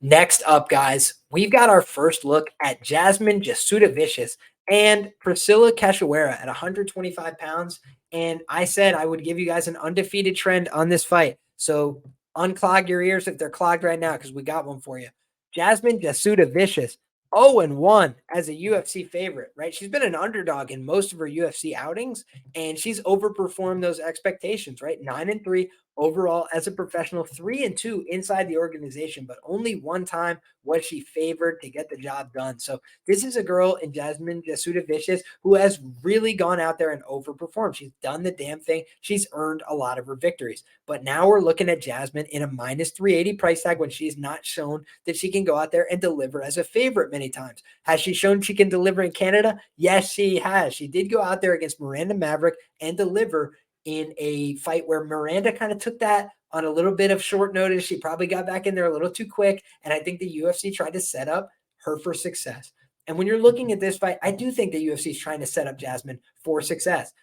Next up, guys, we've got our first look at Jasmine Jasudavicious and Priscila Cachoeira at 125 pounds. And I said I would give you guys an undefeated trend on this fight. So unclog your ears if they're clogged right now, because we got one for you. Jasmine Jasudavicious, 0-1 as a UFC favorite, right? She's been an underdog in most of her UFC outings, and she's overperformed those expectations, right? 9-3 overall as a professional, 3-2 inside the organization, but only one time was she favored to get the job done. So this is a girl in Jasmine Jasudavicious who has really gone out there and overperformed. She's done the damn thing. She's earned a lot of her victories. But now we're looking at Jasmine in a minus 380 price tag when she's not shown that she can go out there and deliver as a favorite many times. Has she shown she can deliver in Canada? Yes, she has. She did go out there against Miranda Maverick and deliver in a fight where Miranda kind of took that on a little bit of short notice. She probably got back in there a little too quick. And I think the UFC tried to set up her for success. And when you're looking at this fight, I do think the UFC is trying to set up Jasmine for success.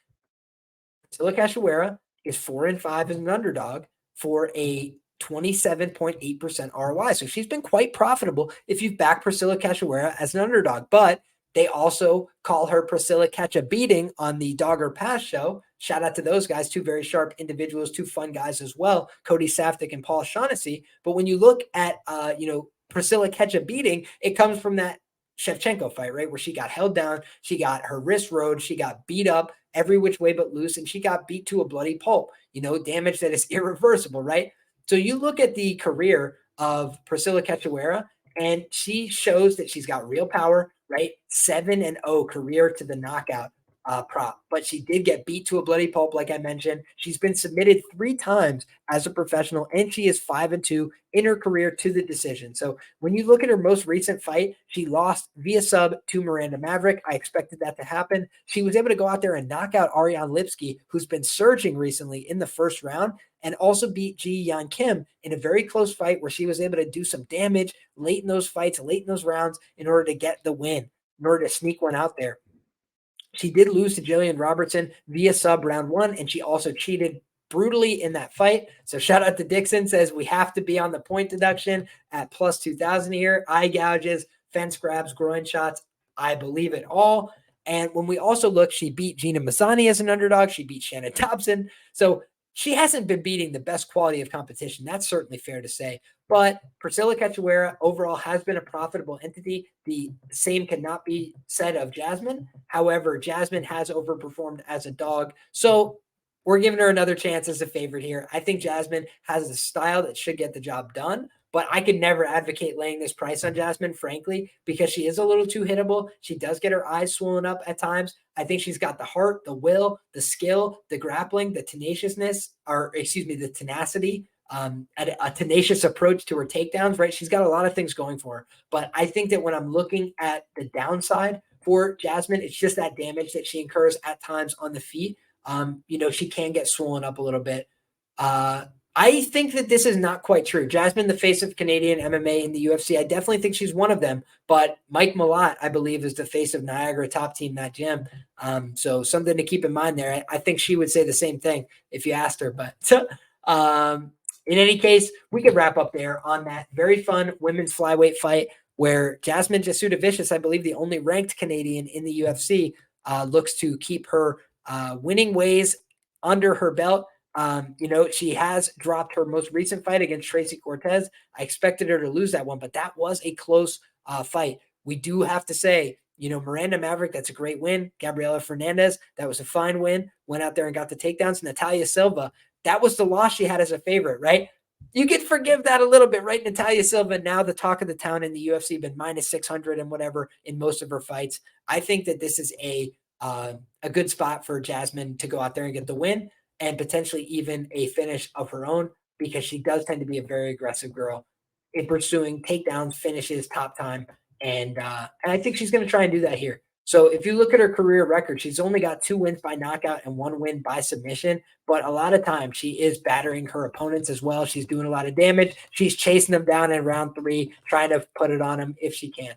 Priscila Cachoeira is 4-5 as an underdog for a 27.8% ROI. So she's been quite profitable if you've backed Priscila Cachoeira as an underdog. But they also call her Priscila Catch a Beating on the Dogger Pass show. Shout out to those guys, two very sharp individuals, two fun guys as well, Cody Safdie and Paul Shaughnessy. But when you look at, Priscila Catch a Beating, it comes from that Shevchenko fight, right? Where she got held down, she got her wrist rode, she got beat up every which way but loose, and she got beat to a bloody pulp, damage that is irreversible, right? So you look at the career of Priscila Cachoeira, and she shows that she's got real power, right? 7-0 career to the knockout prop, but she did get beat to a bloody pulp, like I mentioned. She's been submitted 3 times as a professional, and she is 5-2 in her career to the decision. So when you look at her most recent fight, she lost via sub to Miranda Maverick. I expected that to happen. She was able to go out there and knock out Ariane Lipsky, who's been surging recently, in the first round, and also beat Ji Yan Kim in a very close fight where she was able to do some damage late in those fights, late in those rounds, in order to get the win, in order to sneak one out there. She did lose to Jillian Robertson via sub round 1, and she also cheated brutally in that fight. So shout out to Dixon, says we have to be on the point deduction at plus 2,000 here. Eye gouges, fence grabs, groin shots. I believe it all. And when we also look, she beat Gina Mazzani as an underdog. She beat Shannon Thompson. So she hasn't been beating the best quality of competition. That's certainly fair to say. But Priscila Cachoeira overall has been a profitable entity. The same cannot be said of Jasmine. However, Jasmine has overperformed as a dog. So we're giving her another chance as a favorite here. I think Jasmine has a style that should get the job done. But I could never advocate laying this price on Jasmine, frankly, because she is a little too hittable. She does get her eyes swollen up at times. I think she's got the heart, the will, the skill, the grappling, the tenaciousness, the tenacity, a tenacious approach to her takedowns, right? She's got a lot of things going for her. But I think that when I'm looking at the downside for Jasmine, it's just that damage that she incurs at times on the feet. She can get swollen up a little bit. I think that this is not quite true. Jasmine, the face of Canadian MMA in the UFC, I definitely think she's one of them. But Mike Malott, I believe, is the face of Niagara Top Team, that gym. So something to keep in mind there. I think she would say the same thing if you asked her. But in any case, we could wrap up there on that very fun women's flyweight fight where Jasmine Jasudavicious, I believe the only ranked Canadian in the UFC, looks to keep her winning ways under her belt. She has dropped her most recent fight against Tracy Cortez. I expected her to lose that one, but that was a close fight. We do have to say, Miranda Maverick, that's a great win. Gabriela Fernandez, that was a fine win. Went out there and got the takedowns. Natalia Silva, that was the loss she had as a favorite, right? You could forgive that a little bit, right? Natalia Silva, now the talk of the town in the UFC, been minus 600 and whatever in most of her fights. I think that this is a good spot for Jasmine to go out there and get the win, and potentially even a finish of her own, because she does tend to be a very aggressive girl in pursuing takedowns, finishes, top time. And I think she's going to try and do that here. So if you look at her career record, she's only got 2 wins by knockout and 1 win by submission. But a lot of times she is battering her opponents as well. She's doing a lot of damage. She's chasing them down in round 3, trying to put it on them if she can.